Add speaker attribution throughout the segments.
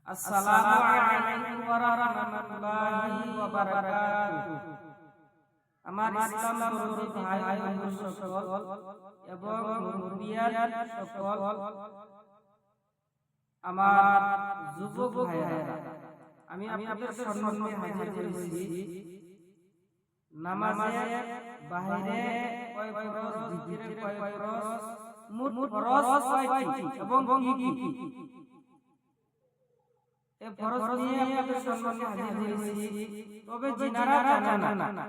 Speaker 1: আসসালামু আলাইকুম ওয়া রাহমাতুল্লাহি ওয়া বারাকাতুহু। আমার ইসলাম ধর্মী ভাই বোন সকল এবং মুরব্বিয়ান সকল, আমার যুবক ভাইরা, আমি আপনাদের সম্মানে হাজির হয়েছি। নামাজে বাহিরে কয় ফরজ, জিকিরে কয় ফরজ, মোট ফরজ কয়টি এবং কি কি, এই ফরজ নিয়ে আপনাদের সম্মানে হাজির হয়েছি। তবে যিনারা জানেন না,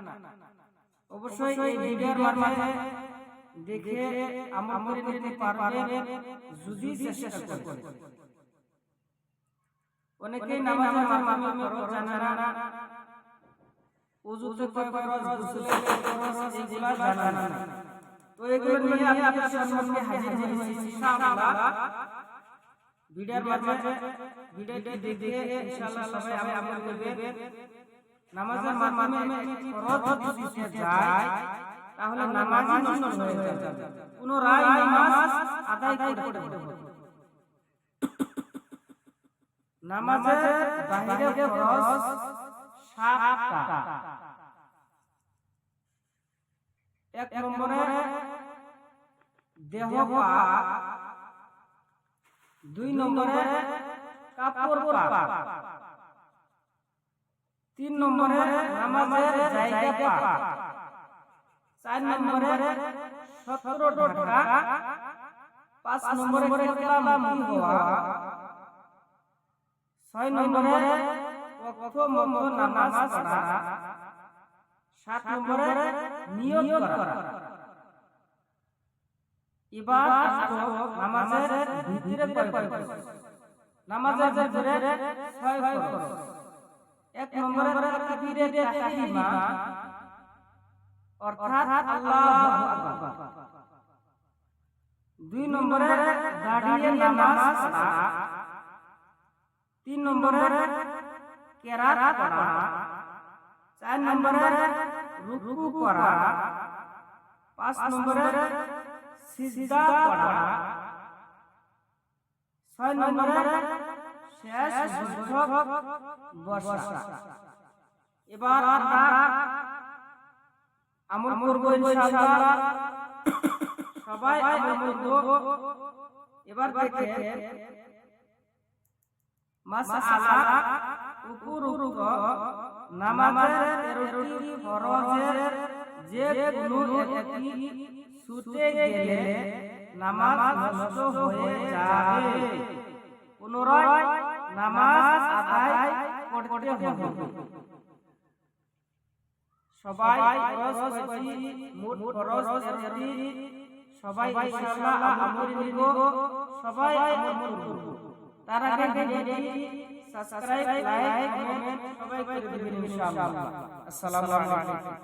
Speaker 1: অবশ্যই এই ভিডিওর মাধ্যমে দেখে আমল করে নিতে পারবেন যদি চেষ্টা করেন। অনেকেই নামাজের মাধ্যমে ফরজ জানেন না, ওযুতে কয় ফরজ, গোসলে কয় ফরজ, এগুলা জানেন না। তো এগুলো নিয়ে আমি আপনাদের সামনে হাজির হয়েছি ইনশাআল্লাহ। ভিডিওর মাধ্যমে ভিডিওটি দেখে ইনশাআল্লাহ সবাই আমল করবেন। নামাজের মাধ্যমে ফরজ যদি ছুটে যায় তাহলে নামাজই নষ্ট হয়ে যাবে, পুনরায় নামাজ আদায় করতে হবে। নামাজের বাহিরে ফরজ 7টা। এক নম্বরে দেহ পাক, 2 নম্বরে কাপড় পাক, 3 নম্বরে নামাজের জায়গা পাক, 4 নম্বরে 17 ঢাকা, 5 নম্বরে কিবলামুখী হওয়া, 6 নম্বরে ওয়াক্ত মতো নামাজ পড়া, 7 নম্বরে নিয়ত করা। এবার নামাজের ভিতরে কয় ফরজ? নামাজের ভিতরে 6 ফরজ। 1 নম্বরে তাকবীরে তাহরিমা, অর্থাৎ আল্লাহু আকবার। 2 নম্বরে দাঁড়িয়ে নামাজ পড়া, 3 নম্বরে কিরাত পড়া, 4 নম্বরে রুকু করা, 5 নম্বরে সিজদা করা, 6 নম্বরে শেষ বৈঠক বসা। এবার আমরা আমল করব ইনশাআল্লাহ। সবাই আমল করব। এবার দেখেন মাসআলা উপরোক্ত নামাজের 13টি ফরজের যে কোনো একটি ছুটে গেলে নামাজ নষ্ট হয়ে যাবে, পুনরায় নামাজ আদায় করতে হবে। সবাই ফরজ কয়টি? মোট ফরজ 13টি। সবাই ইনশাআল্লাহ আমল নিব, সবাই আমল করব। তার আগে ভিডিওটি সাবস্ক্রাইব, লাইক, কমেন্ট সবাই করে দিবেন ইনশাআল্লাহ। আসসালামু আলাইকুম।